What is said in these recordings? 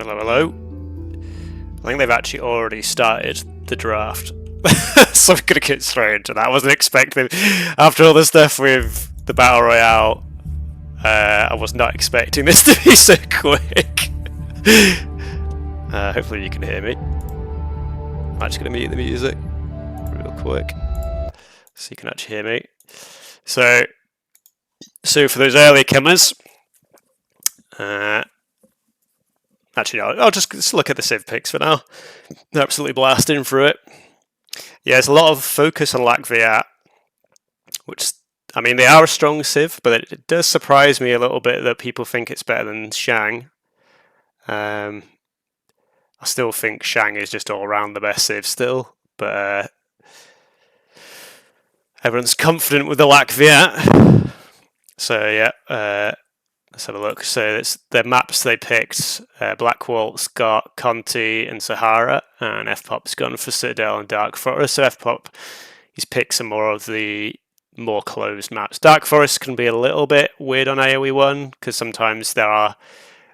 Hello, hello. I think they've actually already started the draft. So I'm gonna get straight into that. I wasn't expecting, after all the stuff with the Battle Royale, I was not expecting this to be so quick. Hopefully you can hear me. I'm actually gonna mute the music real quick so you can actually hear me. So for those early comers, actually, no, I'll just look at the Civ picks for now. They're absolutely blasting through it. Yeah, there's a lot of focus on Latvia, which, I mean, they are a strong Civ, but it does surprise me a little bit that people think it's better than Shang. I still think Shang is just all around the best Civ still, but everyone's confident with the Latvia. So yeah, let's have a look. So it's the maps they picked. Blackwoltz got Conti and Sahara, and FPoPP's gone for Citadel and Dark Forest. So FPoPP, he's picked some more of the more closed maps. Dark Forest can be a little bit weird on AOE1 because sometimes there are,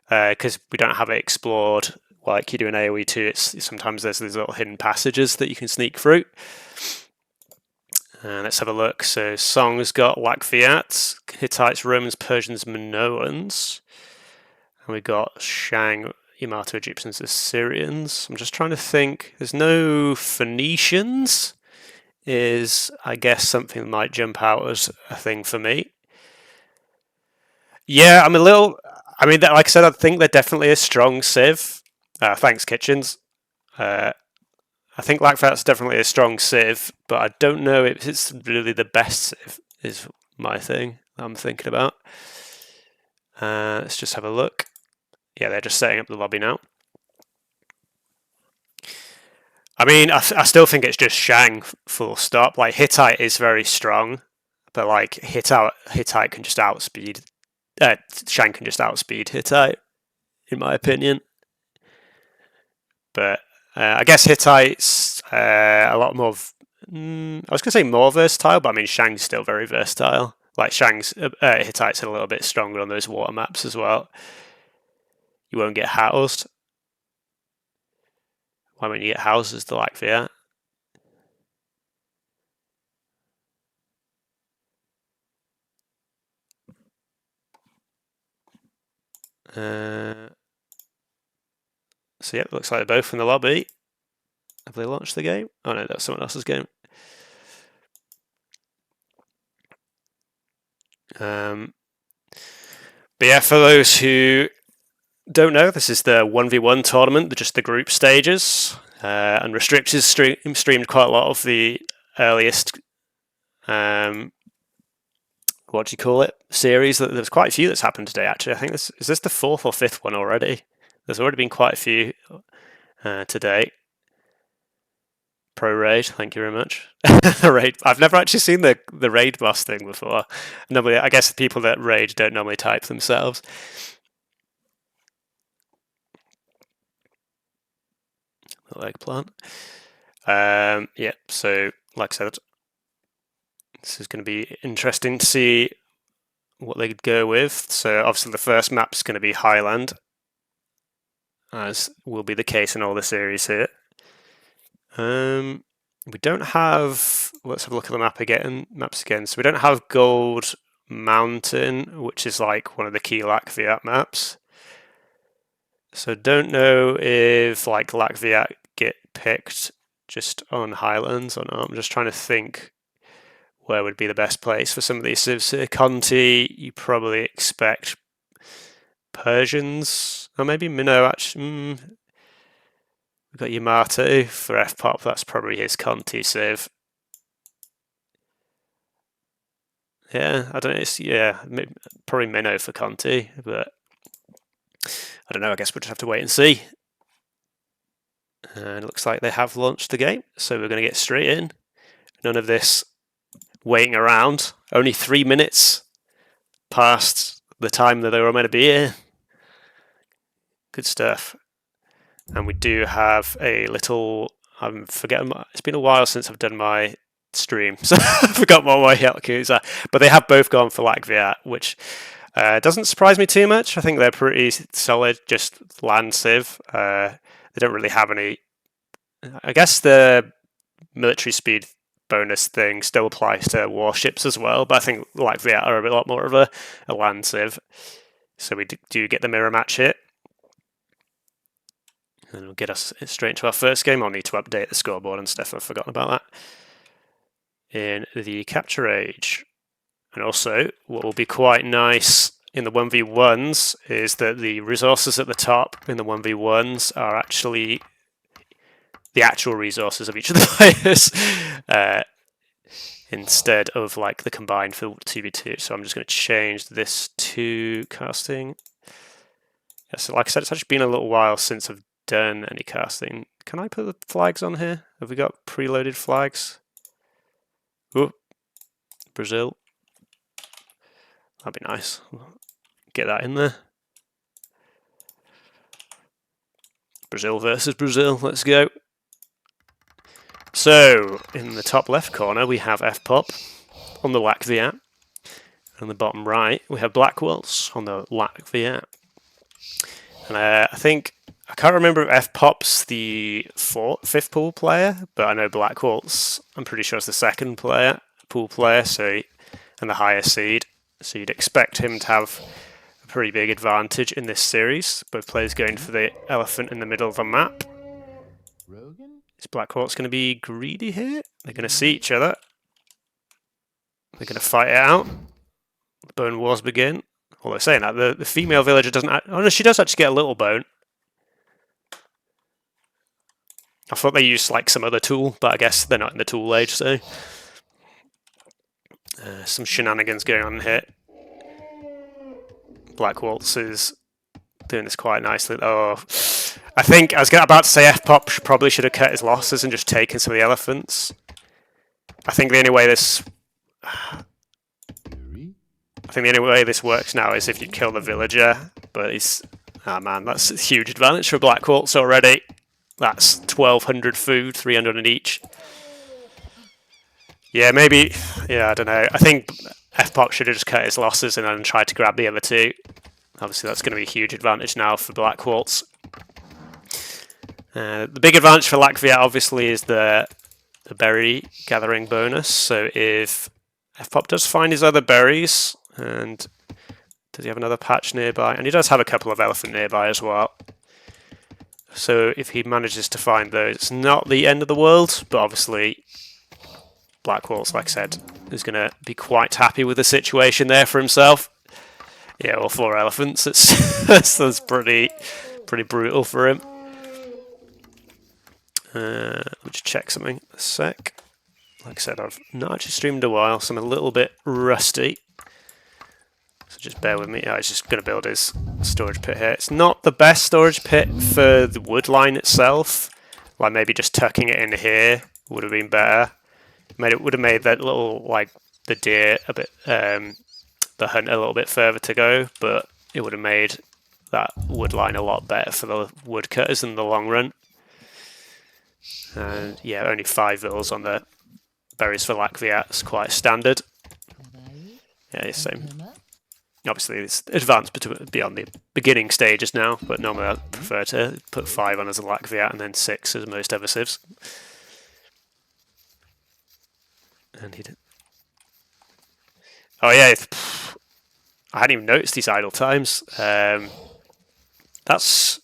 because we don't have it explored like you do in AOE2. Sometimes there's these little hidden passages that you can sneak through. Let's have a look. So Song's got Latviats, Hittites, Romans, Persians, Minoans. And we got Shang, Yamato, Egyptians, Assyrians. I'm just trying to think. There's no Phoenicians. Is, I guess, something that might jump out as a thing for me. Yeah, I'm a little... I mean, like I said, I think they're definitely a strong Civ. Thanks, Kitchens. I think Latvia's definitely a strong Civ, but I don't know if it's really the best Civ, is my thing I'm thinking about. Let's just have a look. Yeah, they're just setting up the lobby now. I mean, I still think it's just Shang, full stop. Like, Hittite is very strong, but like, Hittite can just outspeed... Shang can just outspeed Hittite, in my opinion. But... I guess Hittite's a lot more... I was going to say more versatile, but I mean Shang's still very versatile. Like Hittite's a little bit stronger on those water maps as well. You won't get housed. Why won't you get housed as the Latvia? So yeah, it looks like they're both in the lobby. Have they launched the game? Oh no, that's someone else's game. But yeah, for those who don't know, this is the 1v1 tournament, just the group stages. And Restricted streamed quite a lot of the earliest, what do you call it, series. There's quite a few that's happened today, actually. I think is this the 4th or 5th one already? There's already been quite a few today. Pro raid, thank you very much. Raid. I've never actually seen the raid boss thing before. Normally, I guess the people that raid don't normally type themselves. The eggplant. Yeah. So, like I said, this is going to be interesting to see what they could go with. So, obviously, the first map's going to be Highland, as will be the case in all the series here. We don't have... Let's have a look at the maps again. So we don't have Gold Mountain, which is like one of the key Latvia maps. So don't know if like Latvia get picked just on Highlands or not. I'm just trying to think where would be the best place for some of these civs here. Conti, you probably expect Persians, or maybe Minnow actually. We've got Yamato for FPoPP, that's probably his Conti Civ. Yeah, I don't know, yeah, probably Minnow for Conti, but I don't know, I guess we'll just have to wait and see. And it looks like they have launched the game, so we're going to get straight in. None of this waiting around. Only 3 minutes past the time that they were meant to be here. Good stuff. And we do have a little... I'm forgetting... It's been a while since I've done my stream, so I forgot what my Helku's are. But they have both gone for Latvia, which Doesn't surprise me too much. I think they're pretty solid, just land civ. They don't really have any... I guess the military speed bonus thing still applies to warships as well, but I think Latvia are a lot more of a land civ. So we do get the mirror match here. And it'll get us straight into our first game. I'll need to update the scoreboard and stuff. I've forgotten about that. In the capture age. And also, what will be quite nice in the 1v1s is that the resources at the top in the 1v1s are actually the actual resources of each of the players instead of like the combined for 2v2. So I'm just going to change this to casting. Yeah, so like I said, it's actually been a little while since I've done any casting. Can I put the flags on here? Have we got preloaded flags? Ooh, Brazil. That'd be nice. Get that in there. Brazil versus Brazil. Let's go. So, in the top left corner, we have FPoPP on the Latvia. On the bottom right, we have Blackwoltz on the Latvia. And I think, I can't remember if FPoPP's the fifth pool player, but I know Blackwoltz, I'm pretty sure is the second pool player, so, and the higher seed. So you'd expect him to have a pretty big advantage in this series. Both players going for the elephant in the middle of the map. Is Blackwoltz going to be greedy here? They're going to see each other. They're going to fight it out. The bone wars begin. Although saying that, the female villager doesn't... Oh no, she does actually get a little bone. I thought they used like some other tool, but I guess they're not in the tool age, so... some shenanigans going on here. Blackwoltz is doing this quite nicely. Oh, I think I was about to say FPoPP probably should have cut his losses and just taken some of the elephants. I think the only way this works now is if you kill the villager. But he's man, that's a huge advantage for Blackwoltz already. That's 1,200 food, 300 in each. Yeah, maybe. Yeah, I don't know. I think FPoPP should have just cut his losses and then tried to grab the other two. Obviously, that's going to be a huge advantage now for Blackwoltz. The big advantage for Latvia, obviously, is the berry gathering bonus. So if FPoPP does find his other berries, and does he have another patch nearby? And he does have a couple of elephant nearby as well. So if he manages to find those, it's not the end of the world, but obviously Blackwoltz, like I said, is going to be quite happy with the situation there for himself. Yeah, all 4 elephants. That's pretty brutal for him. Let me just check something a sec. Like I said, I've not actually streamed a while, so I'm a little bit rusty. So just bear with me. I was just going to build his storage pit here. It's not the best storage pit for the wood line itself. Like maybe just tucking it in here would have been better. It would have made that little, like, the deer a bit, the hunt a little bit further to go, but it would have made that wood line a lot better for the woodcutters in the long run. And yeah, only 5 vills on the berries for Latvia. It's quite standard. Yeah, same. Obviously, it's advanced beyond the beginning stages now, but normally I prefer to put 5 on as a Latvia and then 6 as most other civs. And he did. Oh yeah, I hadn't even noticed these idle times. That's the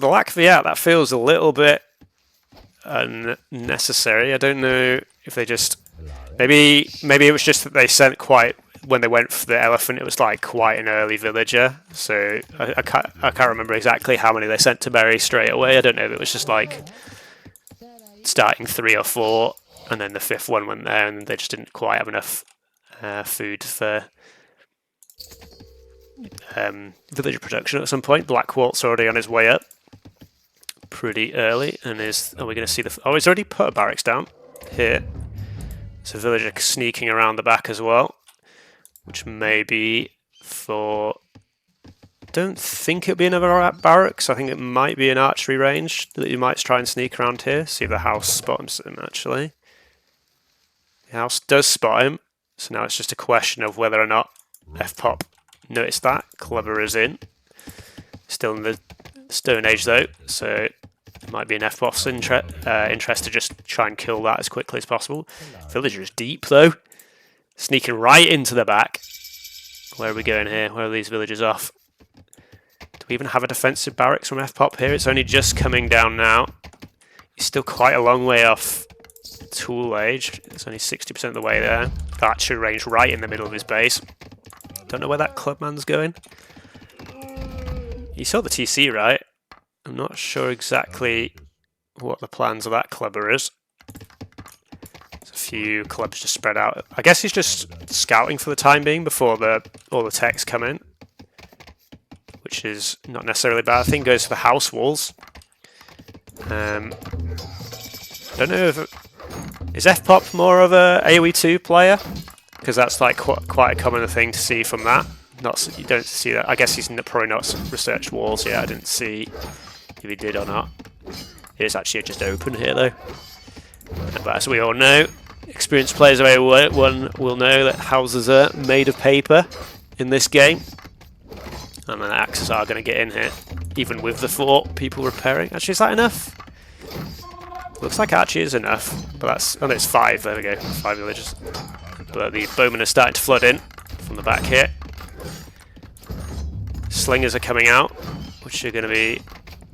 Latvia. That feels a little bit unnecessary. I don't know if they just maybe it was just that they sent quite when they went for the elephant. It was like quite an early villager, so I can't remember exactly how many they sent to bury straight away. I don't know if it was just like starting 3 or 4, and then the 5th one went there, and they just didn't quite have enough food for villager production at some point. Blackwoltz already on his way up pretty early, and are we going to see the... Oh, he's already put a barracks down here. So villager sneaking around the back as well, which may be for... don't think it'll be another barracks. I think it might be an archery range that you might try and sneak around here. See if the house spots him, actually. The house does spot him, So now it's just a question of whether or not FPoPP noticed that. Clever is in. Still in the Stone Age though, so it might be in FPoPP's interest to just try and kill that as quickly as possible. Villager's deep though. Sneaking right into the back. Where are we going here? Where are these villagers off? Do we even have a defensive barracks from FPoPP here? It's only just coming down now. He's still quite a long way off Tool Age. It's only 60% of the way there. That should range right in the middle of his base. Don't know where that clubman's going. You saw the TC, right? I'm not sure exactly what the plans of that clubber is. There's a few clubs just spread out. I guess he's just scouting for the time being before all the techs come in, which is not necessarily a bad thing. Goes for the house walls. I don't know if is FPoPP more of a AOE2 player, because that's like quite a common thing to see from that. You don't see that. I guess he's probably not researched walls yet. I didn't see if he did or not. It is actually just open here though. But as we all know, experienced players of AOE1 will know that houses are made of paper in this game. And the axes are going to get in here, even with the 4 people repairing. Actually, is that enough? Looks like actually is enough, but that's... Oh no, it's 5, there we go, 5 villagers. But the bowmen are starting to flood in from the back here. Slingers are coming out, which are going to be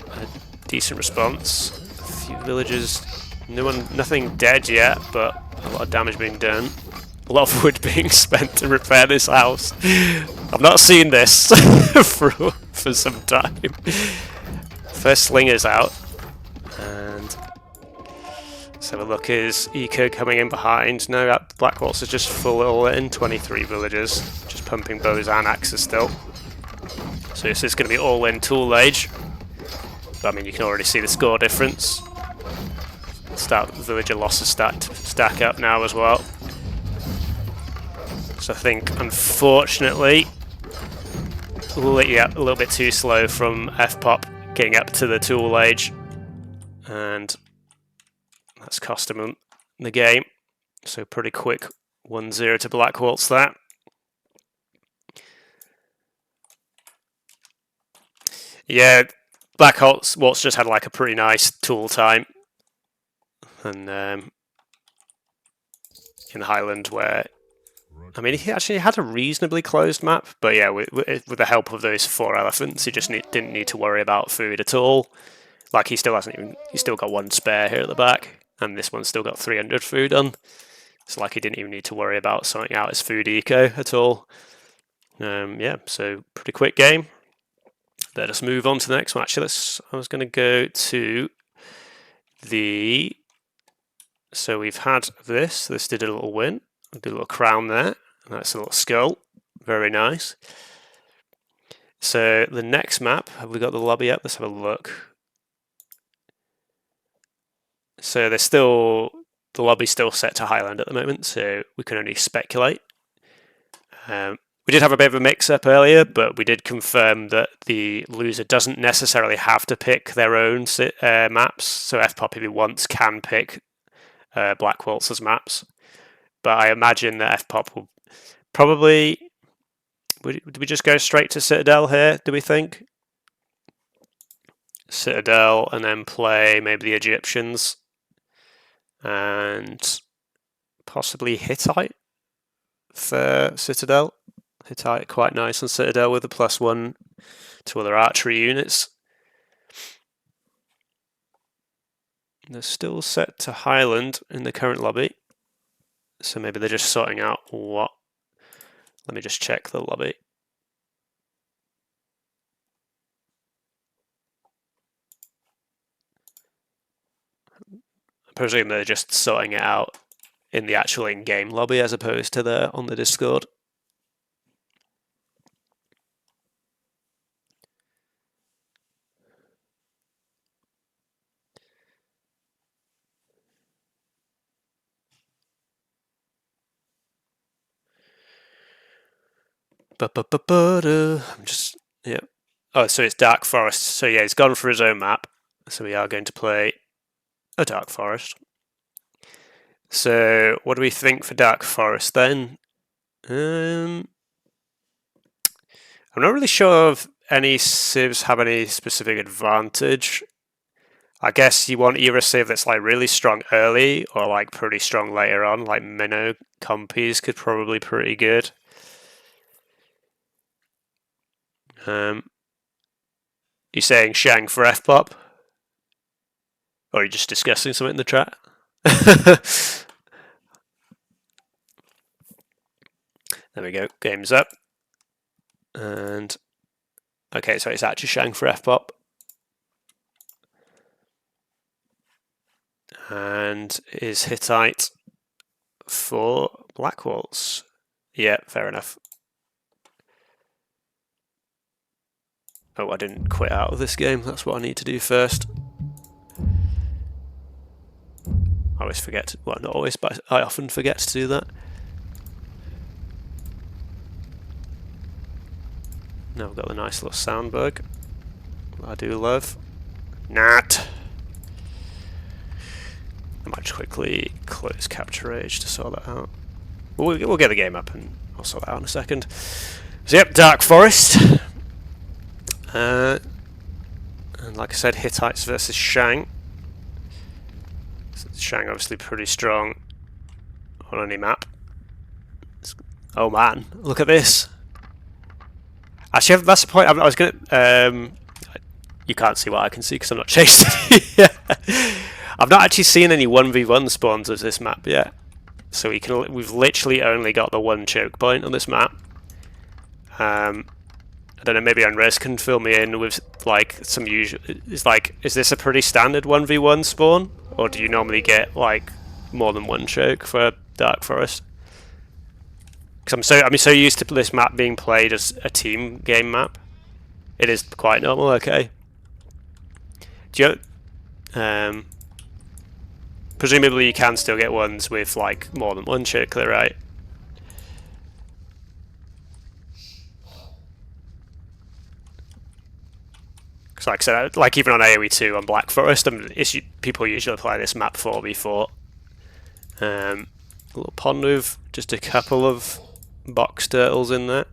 a decent response. A few villagers, nothing dead yet, but a lot of damage being done. A lot of wood being spent to repair this house. I've not seen this for some time. First Slinger's out. And let's have a look. Is Eco coming in behind? No, that Blackwoltz is just full all in. 23 villagers. Just pumping bows and axes still. So this is going to be all in Tool Age. But, I mean, you can already see the score difference. Villager losses start to stack up now as well. So I think, unfortunately, yeah, a little bit too slow from FPoPP getting up to the Tool Age. And that's cost him the game. So pretty quick 1-0 to Blackwoltz there. Yeah, Blackwoltz just had like a pretty nice tool time. And in Highland where... I mean, he actually had a reasonably closed map, but yeah, with the help of those 4 elephants, he just didn't need to worry about food at all. Like, he's still got 1 spare here at the back, and this one's still got 300 food on. It's like he didn't even need to worry about sorting out his food eco at all. Yeah, so pretty quick game. Let us move on to the next one. Actually, I was going to go to the... So we've had this. This did a little win. Did a little crown there. And that's a little skull. Very nice. So the next map, have we got the lobby up? Let's have a look. So the lobby's still set to Highland at the moment, so we can only speculate. We did have a bit of a mix-up earlier, but we did confirm that the loser doesn't necessarily have to pick their own maps. So FPoPP, if he wants, can pick Blackwoltz's maps. But I imagine that FPoPP will probably... Would we just go straight to Citadel here, do we think? Citadel, and then play maybe the Egyptians. And possibly Hittite for Citadel. Hittite quite nice on Citadel with a +1 to other archery units. They're still set to Highland in the current lobby. So maybe they're just sorting out what. Let me just check the lobby. I presume they're just sorting it out in the actual in-game lobby as opposed to on the Discord. I'm just, yeah. Oh, so it's Dark Forest. So yeah, he's gone for his own map. So we are going to play a Dark Forest. So what do we think for Dark Forest then? I'm not really sure if any civs have any specific advantage. I guess you want either a civ that's like really strong early or like pretty strong later on. Like minnow compies could probably be pretty good. You saying Shang for FPoPP? Or are you just discussing something in the chat? There we go, game's up. And okay, so it's actually Shang for FPoPP. And is Hittite for Blackwoltz. Yeah, fair enough. Oh, I didn't quit out of this game. That's what I need to do first. I always forget, well, not always, but I often forget to do that. Now we've got the nice little sound bug. I do love. Not. I might just quickly close Capture Age to sort that out. We'll get the game up and I'll sort that out in a second. So yep, Dark Forest. And like I said, Hittites versus Shang. So Shang obviously pretty strong on any map. Oh man, look at this. Actually, that's the point. I was gonna. You can't see what I can see because I'm not chasing. I've not actually seen any 1v1 spawns of this map yet, so we've literally only got the one choke point on this map. I don't know. Maybe Unres can fill me in with like some usual. Is this a pretty standard 1v1 spawn, or do you normally get like more than one choke for Dark Forest? Because I'm so used to this map being played as a team game map. It is quite normal. Okay. Do you? Presumably you can still get ones with like more than one choke there, right? Because like I said, like even on AOE2 on Black Forest, people usually play this map 4v4. A little pond with just a couple of box turtles in there.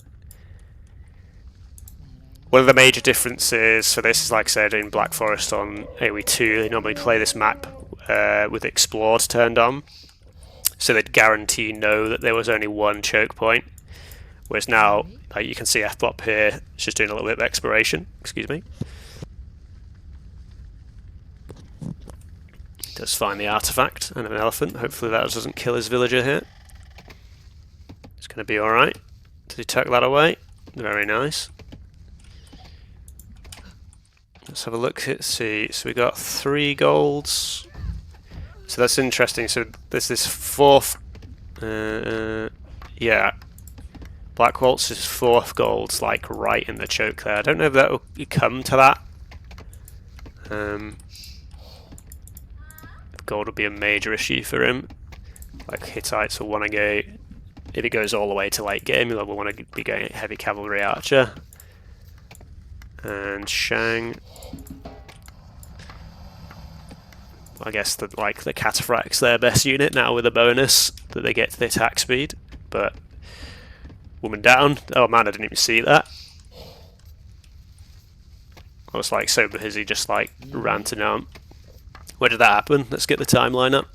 One of the major differences for this is, like I said, in Black Forest on AOE2, they normally play this map with Explored turned on, so they'd guarantee know that there was only one choke point. Whereas now, like you can see FPoPP here, it's just doing a little bit of exploration. Excuse me. Does find the artifact and an elephant. Hopefully that doesn't kill his villager here. It's going to be alright. Did he tuck that away? Very nice. Let's have a look at see. So we got 3 golds. So that's interesting. So there's this 4th. Yeah. Blackwoltz is 4th gold's like right in the choke there. I don't know if that will come to that. Gold would be a major issue for him. Like Hittites will want to go, if it goes all the way to late game, he'll want to be going heavy cavalry archer. And Shang, I guess the Cataphract's their best unit now with a bonus that they get to the attack speed. But woman down. Oh man, I didn't even see that. I was like so busy just like ranting on. Where did that happen? Let's get the timeline up.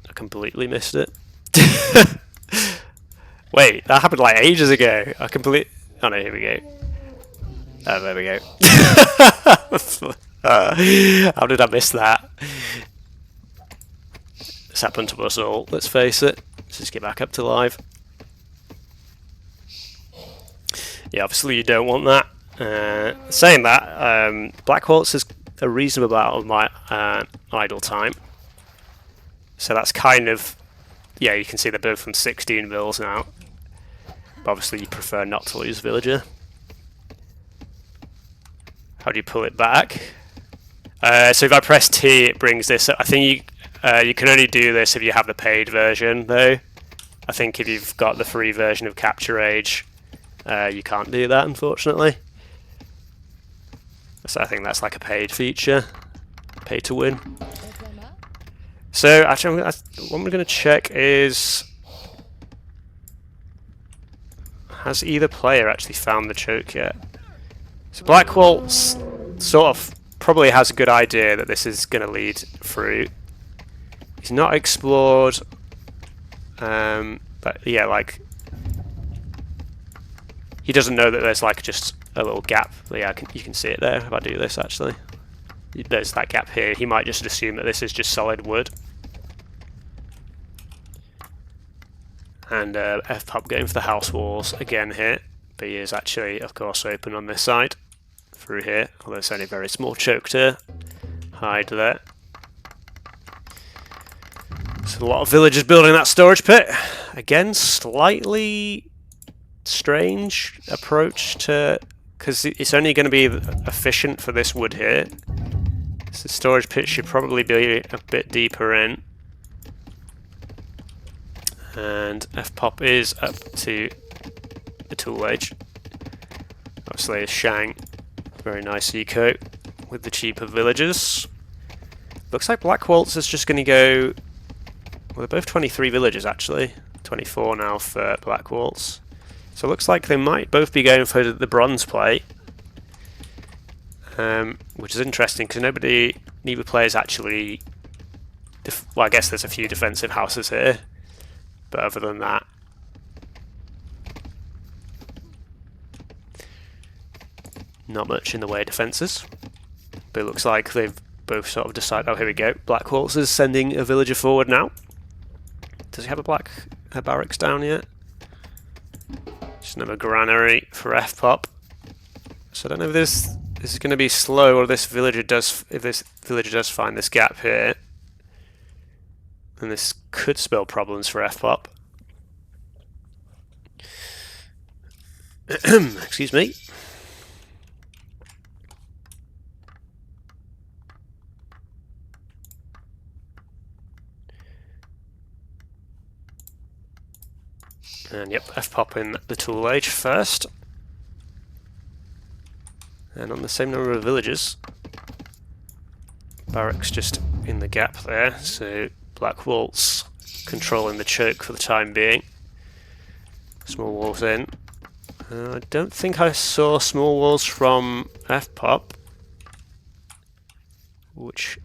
I completely missed it. Wait, that happened like ages ago. Oh no, here we go. Oh, there we go. How did I miss that? This happened to us all, let's face it. Let's just get back up to live. Yeah, obviously you don't want that. Saying that, Blackwoltz is a reasonable amount of my idle time. So that's kind of, yeah, you can see they're both from 16 vills now. But obviously you prefer not to lose villager. How do you pull it back? So if I press T, it brings this up. I think you can only do this if you have the paid version, though. I think if you've got the free version of Capture Age, you can't do that, unfortunately. So I think that's like a paid feature, pay to win. So actually, what we're going to check is, has either player actually found the choke yet? So Blackwoltz sort of probably has a good idea that this is going to lead through. He's not explored, but yeah, like, he doesn't know that there's like just a little gap. But yeah, you can see it there if I do this actually. There's that gap here. He might just assume that this is just solid wood. And FPoPP going for the house walls again here, but he is actually, of course, open on this side through here, although it's only a very small choke to hide there. So a lot of villagers building that storage pit. Again, slightly strange approach to, because it's only going to be efficient for this wood here. So the storage pit should probably be a bit deeper in. And FPoPP is up to the tool edge. Obviously a Shang, very nice eco with the cheaper villagers. Looks like Blackwoltz is just going to go, well, they're both 23 villagers actually, 24 now for Blackwoltz. So it looks like they might both be going for the bronze plate, which is interesting because neither player's actually, well, I guess there's a few defensive houses here. But other than that, not much in the way of defences. But it looks like they've both sort of decided, oh, here we go. Blackwoltz is sending a villager forward now. Does he have a barracks down yet? Just another granary for FPoPP. So I don't know if this is going to be slow, or if this villager does find this gap here. And this could spell problems for FPoPP. Excuse me. And yep, FPoPP in the tool age first. And on the same number of villagers. Barracks just in the gap there, so Blackwoltz controlling the choke for the time being. Small walls in. I don't think I saw small walls from FPoPP, which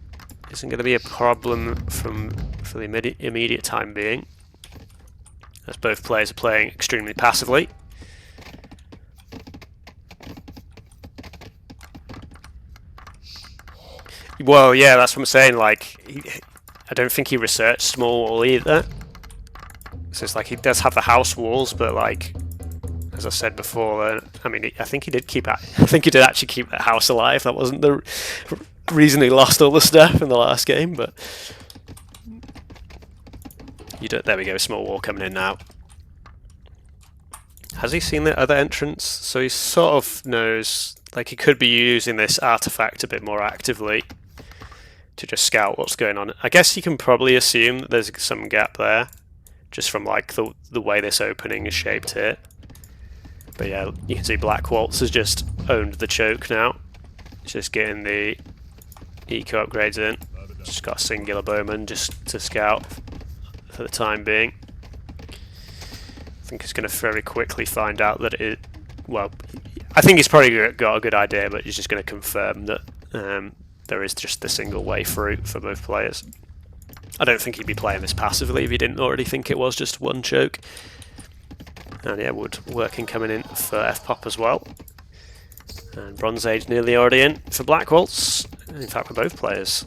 isn't going to be a problem for the immediate time being, as both players are playing extremely passively. Well, yeah, that's what I'm saying. Like, I don't think he researched small wall either. So it's like he does have the house walls, but like, as I said before, I mean, I think he did actually keep that house alive. That wasn't the reason he lost all the stuff in the last game, but there we go, small wall coming in now. Has he seen the other entrance? So he sort of knows, like, he could be using this artifact a bit more actively to just scout what's going on. I guess you can probably assume that there's some gap there, just from like the way this opening is shaped here. But yeah, you can see Blackwoltz has just owned the choke now. Just getting the eco upgrades in. Just got a singular bowman just to scout for the time being. I think he's going to very quickly find out that well, I think he's probably got a good idea, but he's just going to confirm that there is just the single way through for both players. I don't think he'd be playing this passively if he didn't already think it was just one choke. And yeah, wood working coming in for FPoPP as well. And Bronze Age nearly already in for Blackwoltz. In fact, for both players.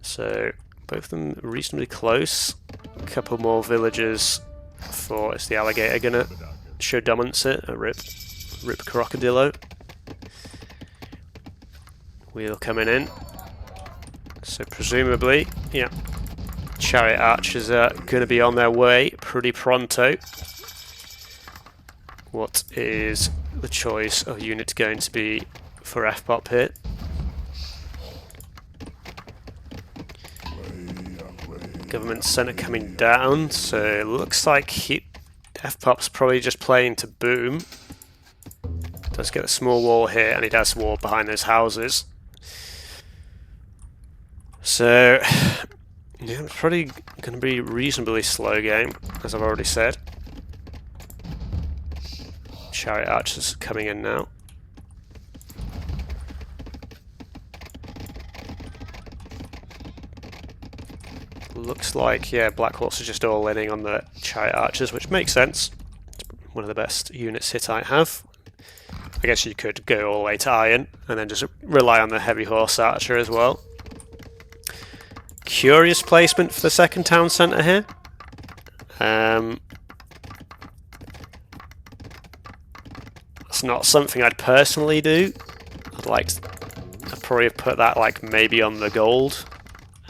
So both of them reasonably close. A couple more villagers for, is the alligator gonna show dominance it? A rip Crocodilo. Wheel coming in. So presumably, yeah, Chariot Archers are going to be on their way pretty pronto. What is the choice of unit going to be for FPoPP here? Government Centre coming down, so it looks like FPoPP's probably just playing to boom. Does get a small wall here, and he does wall behind those houses. So, yeah, it's probably going to be a reasonably slow game, as I've already said. Chariot archers coming in now. Looks like, yeah, Blackwoltz is just all inning on the chariot archers, which makes sense. It's one of the best units Hittite have. I guess you could go all the way to iron and then just rely on the heavy horse archer as well. Curious placement for the second town centre here. It's not something I'd personally do. I'd probably put that like maybe on the gold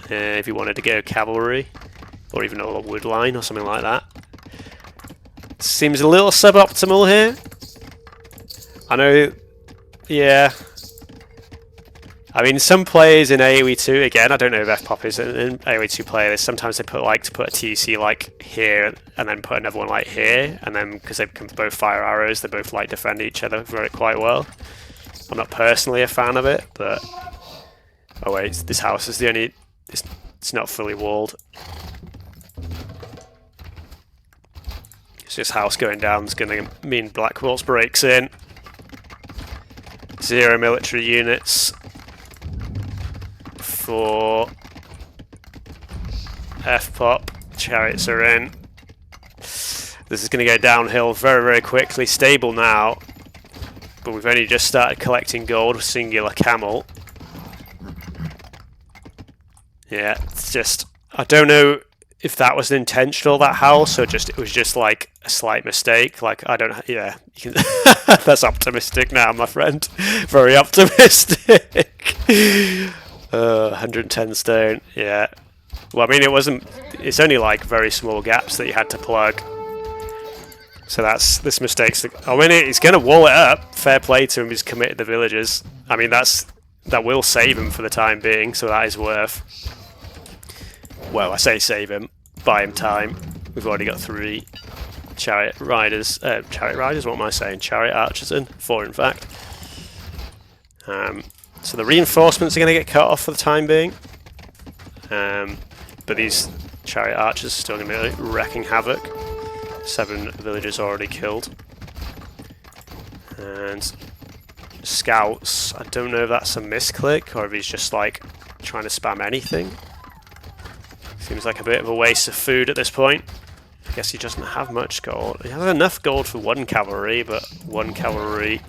if you wanted to go cavalry or even a wood line or something like that. Seems a little suboptimal here. I know, yeah. I mean, some players in AOE2, again, I don't know if FPoPP is an AOE2 player, sometimes they put to put a TC like here and then put another one like here, and then because they can both fire arrows, they both like defend each other quite well. I'm not personally a fan of it, but oh wait, this house is the only, it's not fully walled. So this house going down is going to mean Blackwoltz breaks in. 0 military units for FPoPP. Chariots are in. This is going to go downhill very, very quickly. Stable now, but we've only just started collecting gold with singular camel. Yeah, it's just, I don't know if that was intentional, that house, or just it was just like a slight mistake. Like, I don't, yeah, you can that's optimistic now, my friend. Very optimistic. 110 stone, yeah. Well, I mean, it's only like very small gaps that you had to plug. So this mistake's, I mean, he's going to wall it up. Fair play to him, he's committed the villagers. I mean, that will save him for the time being, so that is worth. Well, I say save him, buy him time. We've already got 3 chariot riders, what am I saying? Chariot archers in, 4 in fact. So the reinforcements are going to get cut off for the time being. But these chariot archers are still going to be wrecking havoc. 7 villagers already killed. And scouts, I don't know if that's a misclick or if he's just like trying to spam anything. Seems like a bit of a waste of food at this point. I guess he doesn't have much gold. He has enough gold for 1 cavalry, but 1 cavalry...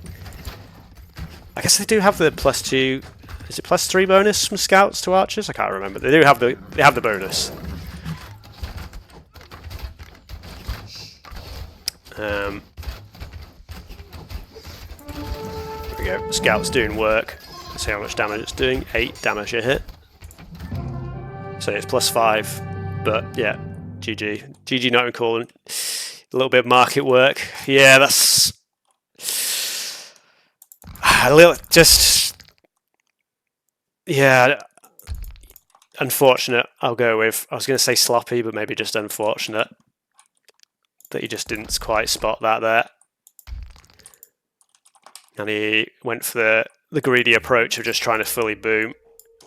I guess they do have the +2... Is it +3 bonus from scouts to archers? I can't remember. They do have the bonus. Here we go. Scout's doing work. Let's see how much damage it's doing. 8 damage a hit. So it's +5, but yeah, GG. GG not calling. A little bit of market work. Yeah, that's a little yeah, unfortunate. I'll go with. I was going to say sloppy, but maybe just unfortunate that he just didn't quite spot that there, and he went for the greedy approach of just trying to fully boom.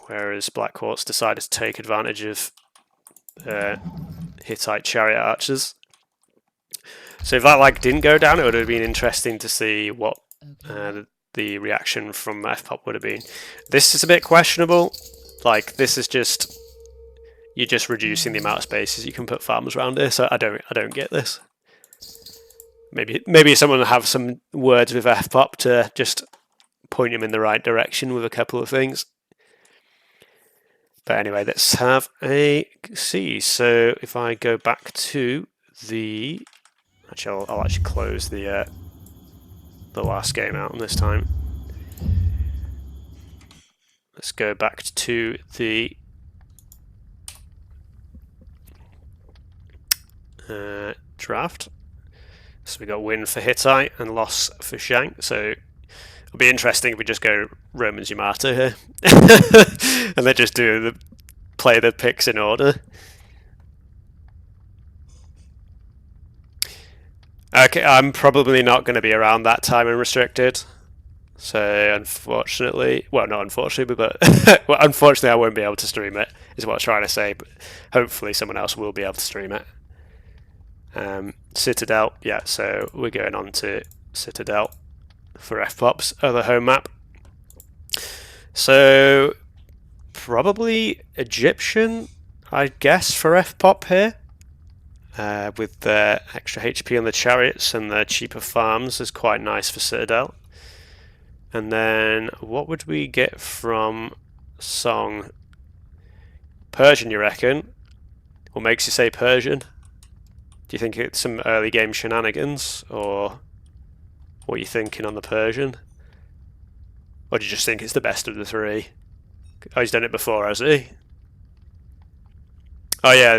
Whereas Blackwoltz decided to take advantage of Hittite chariot archers. So if that didn't go down, it would have been interesting to see what the reaction from FPoPP would have been. This is a bit questionable. This is just, you're just reducing the amount of spaces you can put farms around here. So I don't get this. Maybe someone will have some words with FPoPP to just point him in the right direction with a couple of things. But anyway, let's have a see. So if I go back to the... Actually, I'll actually close the last game out on this time. Let's go back to the draft. So we got win for Hittite and loss for Shank. So it'll be interesting if we just go Romans Yamato here. And they just play the picks in order. Okay, I'm probably not going to be around that time in Restricted. So unfortunately, well, not unfortunately, but well, unfortunately, I won't be able to stream it. Is what I'm trying to say. But hopefully, someone else will be able to stream it. Citadel, yeah. So we're going on to Citadel for FPoPP's other home map. So probably Egyptian, I guess, for FPoPP here. With the extra HP on the chariots and the cheaper farms is quite nice for Citadel. And then what would we get from Song? Persian, you reckon? What makes you say Persian? Do you think it's some early game shenanigans, or what are you thinking on the Persian? Or do you just think it's the best of the three? Oh, he's done it before, has he? Oh yeah.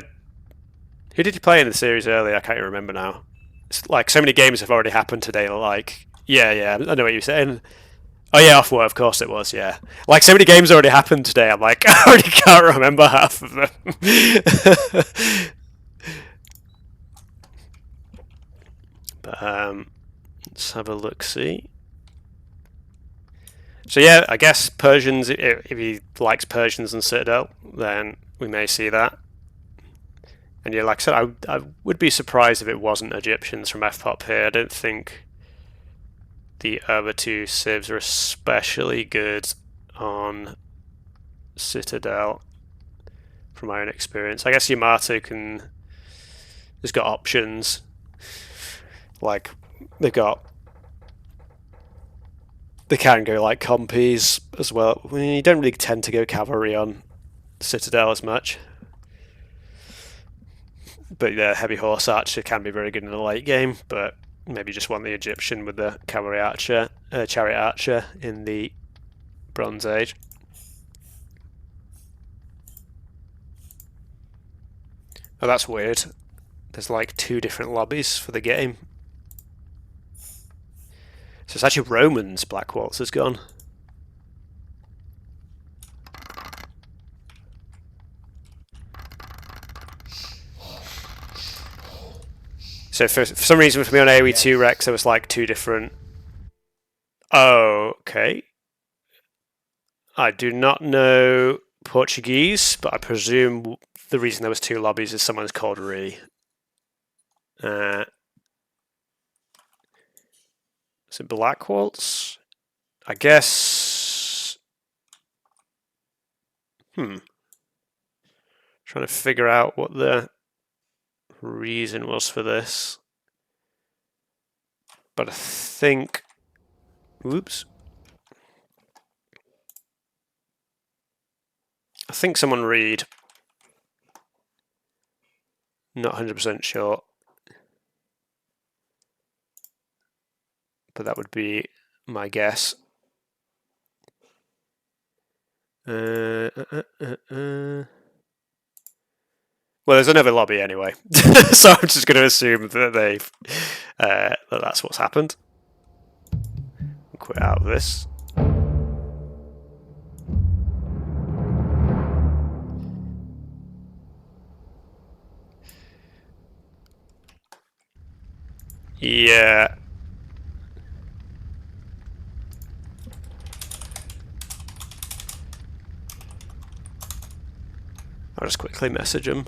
Who did he play in the series earlier? I can't even remember now. It's like so many games have already happened today. Like, yeah, I know what you're saying. Oh yeah, Off-War, of course it was, yeah. Like, so many games already happened today, I'm like, I already can't remember half of them. But, let's have a look-see. So yeah, I guess Persians, if he likes Persians and Citadel, then we may see that. And yeah, like I said, I would be surprised if it wasn't Egyptians from FPoPP here. I don't think the other two civs are especially good on Citadel from my own experience. I guess Yamato has got options. Like they can go like compies as well. I mean, you don't really tend to go cavalry on Citadel as much. But the heavy horse archer can be very good in the late game, but maybe just want the Egyptian with the cavalry archer, chariot archer in the Bronze Age. Oh, that's weird. There's like 2 different lobbies for the game. So it's actually Romans Blackwoltz has gone. So for some reason for me on AOE2 Rex there was like 2 different... Oh, okay. I do not know Portuguese, but I presume the reason there was 2 lobbies is someone's called Ree. So Blackwoltz? I guess... Trying to figure out what the reason was for this. But I think... Whoops. I think someone read. Not 100% sure. But that would be my guess. Well, there's another lobby anyway, so I'm just going to assume that that's what's happened. I'll quit out of this. Yeah. I'll just quickly message him.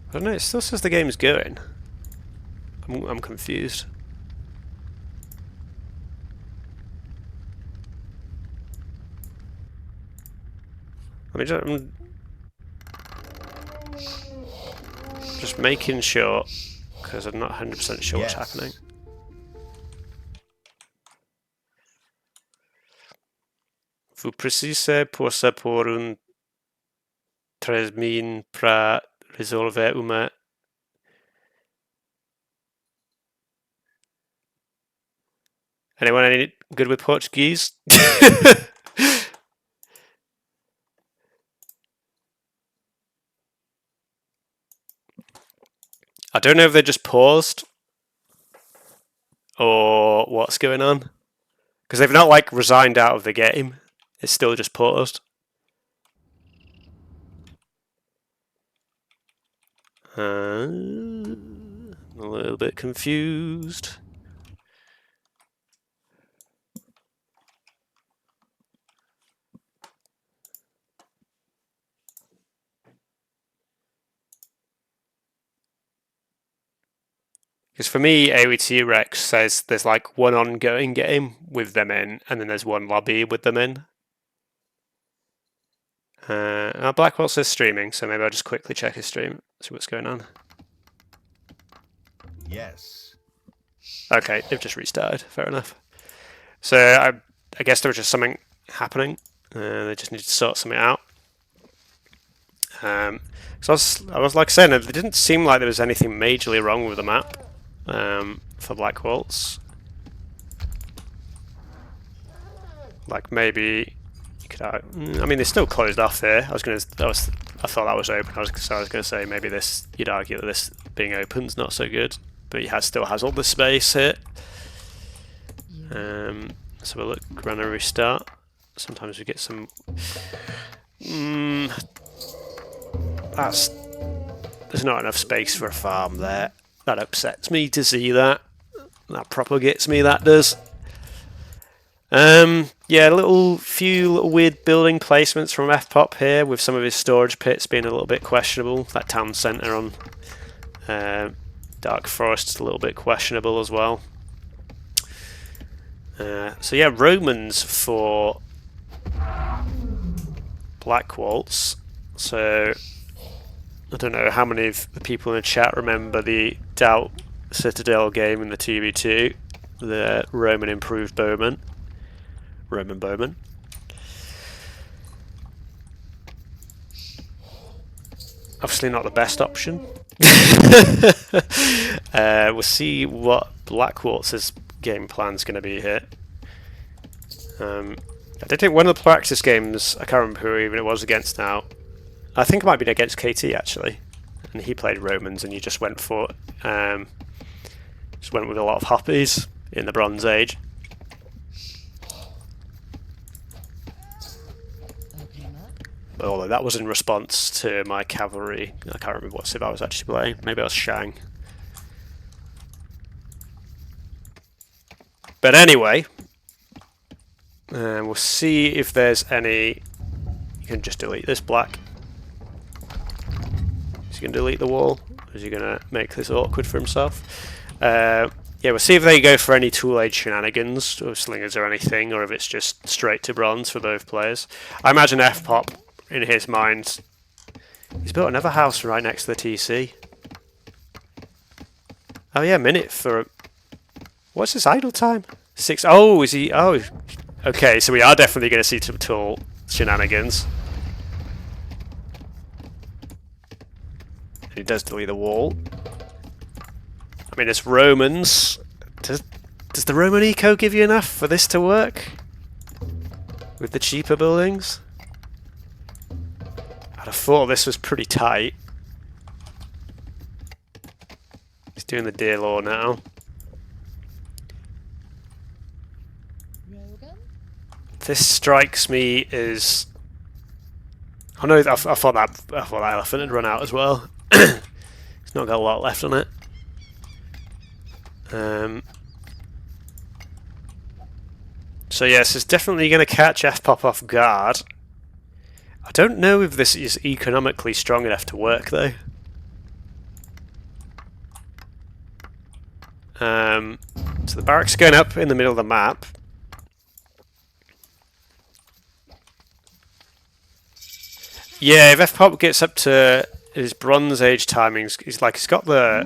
I don't know, it still says the game's going. I'm confused. I'm just making sure, because I'm not 100% sure what's happening. Fu precise possa por un 3000 para resolver uma... Anyone any good with Portuguese? I don't know if they just paused or what's going on, because they've not like resigned out of the game. It's still just paused. I'm a little bit confused. Because for me, AOE2 Rex says there's like one ongoing game with them in, and then there's one lobby with them in. Blackwoltz says streaming, so maybe I'll just quickly check his stream, see what's going on. Yes. Okay, they've just restarted. Fair enough. So I guess there was just something happening. They just needed to sort something out. So I was like saying, it didn't seem like there was anything majorly wrong with the map for Blackwoltz. Like maybe you could. I mean, they're still closed off here. I thought that was open. I was going to say maybe this. You'd argue that this being open's not so good, but he still has all the space here. So we'll run a restart. Sometimes we get some. There's not enough space for a farm there. That upsets me to see that. That propagates me. That does. Yeah, few little weird building placements from FPoPP here, with some of his storage pits being a little bit questionable. That town centre on Dark Forest is a little bit questionable as well. So yeah, Romans for Blackwoltz. So I don't know how many of the people in the chat remember the Doubt Citadel game in the 2v2, the Roman improved Bowman. Roman Bowman. Obviously not the best option. We'll see what Blackwoltz's game plan's going to be here. I did think one of the practice games, I can't remember who even it was against now. I think it might be against KT actually, and he played Romans, and you just went with a lot of hoppies in the Bronze Age. Although that was in response to my cavalry. I can't remember what civ I was actually playing. Maybe I was Shang. But anyway, we'll see if there's any. You can just delete this black. Is he going to delete the wall? Or is he going to make this awkward for himself? Yeah, we'll see if they go for any Tool Age shenanigans, or slingers or anything, or if it's just straight to bronze for both players. I imagine FPoPP, in his mind, he's built another house right next to the TC. Oh yeah, minute for... What's his idle time? 6... Oh, is he... Oh, okay, so we are definitely going to see some Tool shenanigans. He does delete the wall. I mean, it's Romans. Does the Roman eco give you enough for this to work? With the cheaper buildings? I'd have thought this was pretty tight. He's doing the deer law now. This strikes me as... Oh no, I thought that elephant had run out as well. It's not got a lot left on it. So yes, it's definitely going to catch FPoPP off guard. I don't know if this is economically strong enough to work though. So the barracks are going up in the middle of the map. Yeah, if FPoPP gets up to his Bronze Age timings, he's got the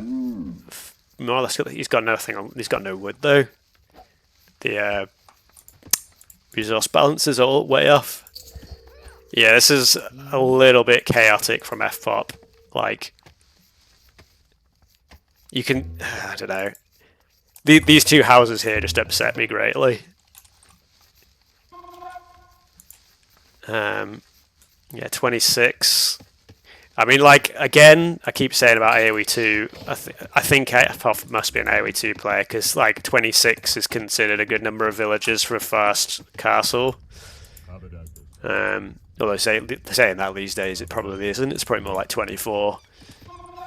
more or less he's got nothing on. He's got no wood though. The resource balances are all way off. Yeah, this is a little bit chaotic from FPoPP. Like, you can... I don't know. These two houses here just upset me greatly. Yeah, 26. I mean, like, again, I keep saying about AOE2. I think FPoPP must be an AOE2 player, because, like, 26 is considered a good number of villagers for a fast castle. Although saying that these days, it probably isn't. It's probably more like 24.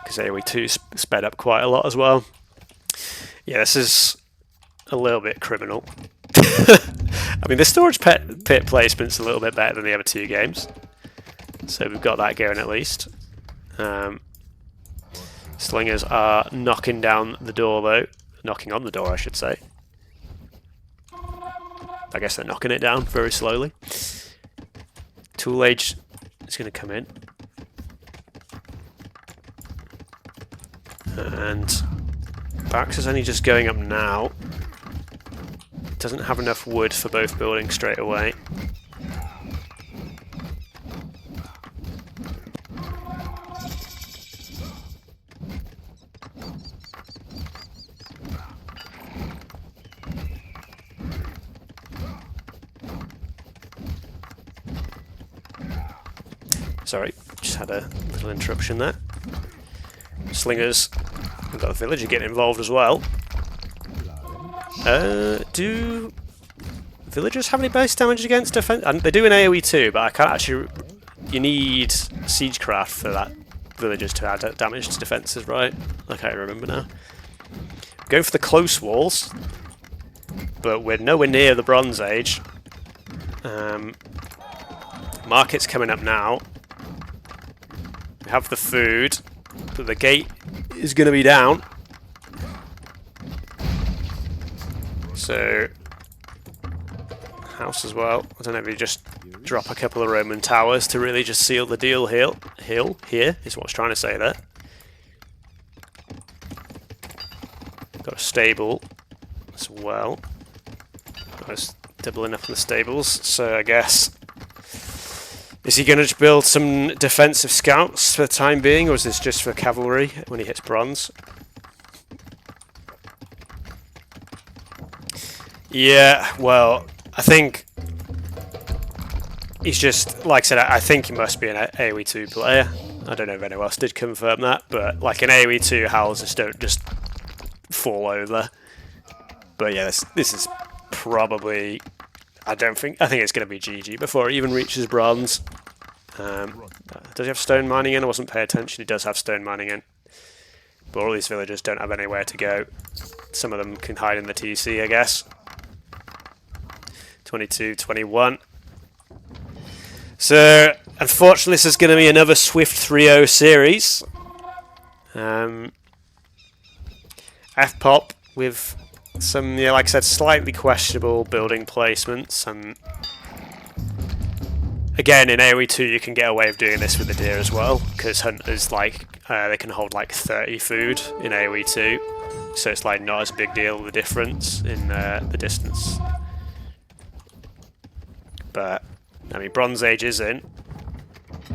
because AOE2 sped up quite a lot as well. Yeah, this is a little bit criminal. I mean, the storage pit placement's a little bit better than the other two games, so we've got that going at least. Slingers are knocking down the door though. Knocking on the door, I should say. I guess they're knocking it down very slowly. Tool Age is going to come in. And Barracks is only just going up now. Doesn't have enough wood for both buildings straight away. Sorry, just had a little interruption there. Slingers, we've got the villager getting involved as well. Do villagers have any base damage against defense? And they do in AOE2, but I can't actually. You need siegecraft for that villagers to add damage to defenses, right? I can't remember now. Going for the close walls, but we're nowhere near the Bronze Age. Market's coming up now. We have the food, but the gate is going to be down. So, house as well. I don't know if you just drop a couple of Roman towers to really just seal the deal here is what I was trying to say there. Got a stable as well. I was doubling up on the stables, so I guess... Is he going to build some defensive scouts for the time being, or is this just for cavalry when he hits bronze? Yeah, well, I think he's just, like I said, I think he must be an AOE2 player. I don't know if anyone else did confirm that, but like an AOE2, houses don't just fall over. But yeah, this is probably... I think it's going to be GG before it even reaches bronze. Does he have stone mining in? I wasn't paying attention. He does have stone mining in. But all these villagers don't have anywhere to go. Some of them can hide in the TC, I guess. 22, 21. So, unfortunately, this is going to be another Swift 3-0 series. FPoPP with some, yeah, like I said, slightly questionable building placements, and again in AOE2 you can get away with doing this with the deer as well, because hunters they can hold like 30 food in AOE2, so it's like not as big deal the difference in the distance. But I mean, Bronze Age is in.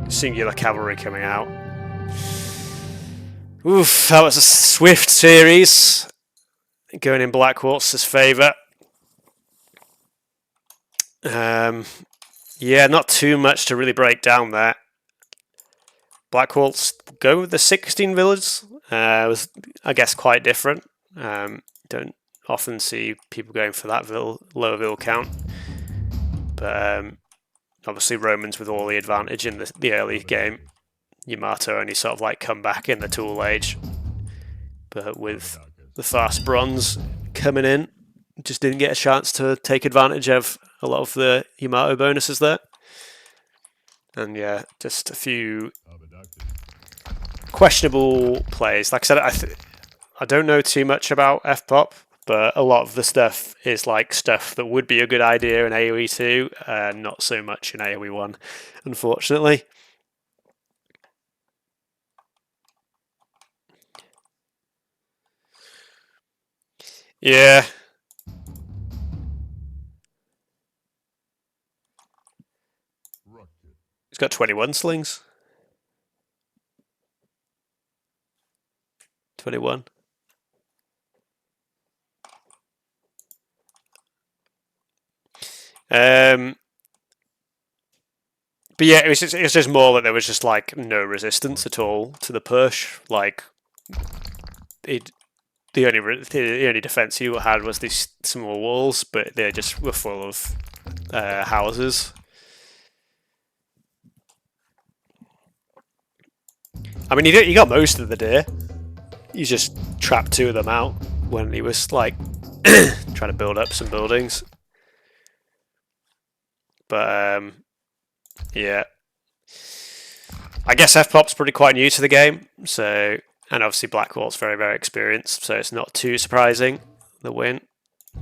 Singular cavalry coming out. Oof, that was a swift series. Going in Blackwoltz's favour. Yeah, not too much to really break down there. Blackwoltz go with the 16 villas. Was, I guess, quite different. Don't often see people going for that lower vill count. But obviously Romans with all the advantage in the early game. Yamato only sort of like come back in the Tool Age. But with the fast bronze coming in, just didn't get a chance to take advantage of a lot of the Yamato bonuses there. And yeah, just a few questionable plays. Like I said, I don't know too much about FPoPP, but a lot of the stuff is like stuff that would be a good idea in AOE2, not so much in AOE1, unfortunately. Yeah. He's got 21 slings. 21. But yeah, it was just more that there was just like no resistance at all to the push. Like the only defense you had was these small walls, but they just were full of houses. I mean, he got most of the deer. He just trapped 2 of them out when he was like trying to build up some buildings. But yeah, I guess FPoPP's pretty quite new to the game, so, and obviously Blackwoltz very, very experienced, so it's not too surprising the win.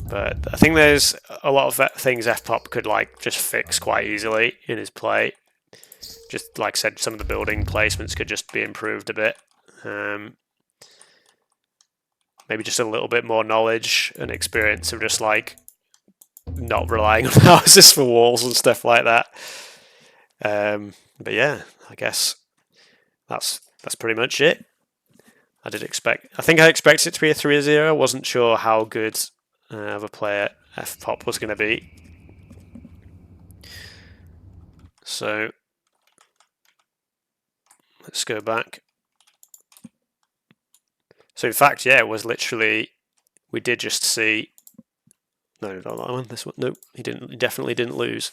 But I think there's a lot of things FPoPP could like just fix quite easily in his play. Just like I said, some of the building placements could just be improved a bit. Maybe just a little bit more knowledge and experience of just like not relying on houses for walls and stuff like that. But yeah, I guess that's pretty much it. I think I expected it to be a 3-0. I wasn't sure how good of a player FPoPP was going to be. So let's go back. So in fact, yeah, it was literally, we did just see, no, not that one, this one, nope, he definitely didn't lose.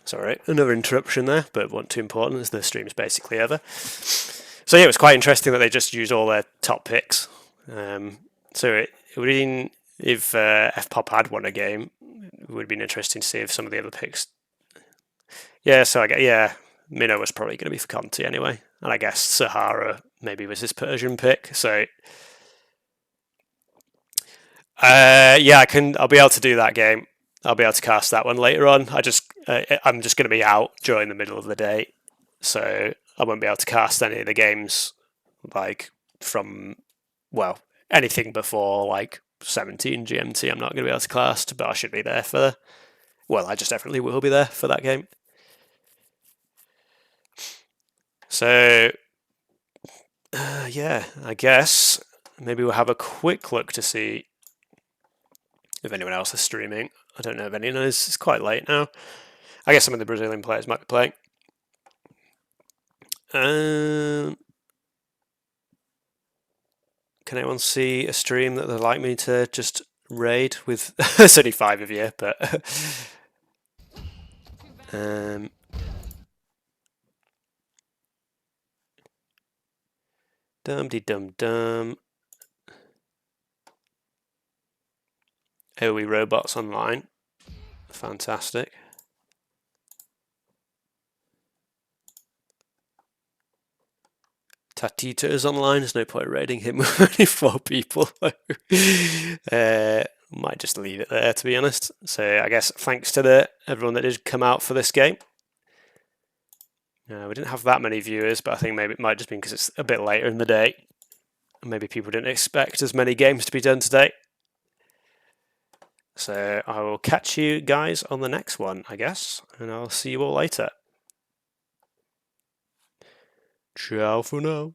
Sorry, another interruption there, but wasn't too important as the stream's basically over. So yeah, it was quite interesting that they just used all their top picks. So it would have been, if FPoPP had won a game, it would have been interesting to see if some of the other picks. Yeah, so I guess, yeah, Minnow was probably going to be for Conti anyway, and I guess Sahara maybe was his Persian pick. So yeah, I'll be able to do that game. I'll be able to cast that one later on. I'm just going to be out during the middle of the day, so I won't be able to cast any of the games like from, well, anything before like 17 GMT. I'm not going to be able to cast, but I should be there for. Well, I just definitely will be there for that game. So yeah, I guess maybe we'll have a quick look to see if anyone else is streaming. I don't know if anyone is. It's quite late now. I guess some of the Brazilian players might be playing. Can anyone see a stream that they'd like me to just raid with? There's only 5 of you, but dum-de-dum-dum. AOE robots online. Fantastic. Tatita is online. There's no point raiding him with only 4 people. Might just leave it there, to be honest. So I guess thanks to everyone that did come out for this game. We didn't have that many viewers, but I think maybe it might just be because it's a bit later in the day. Maybe people didn't expect as many games to be done today. So I will catch you guys on the next one, I guess, and I'll see you all later. Ciao for now.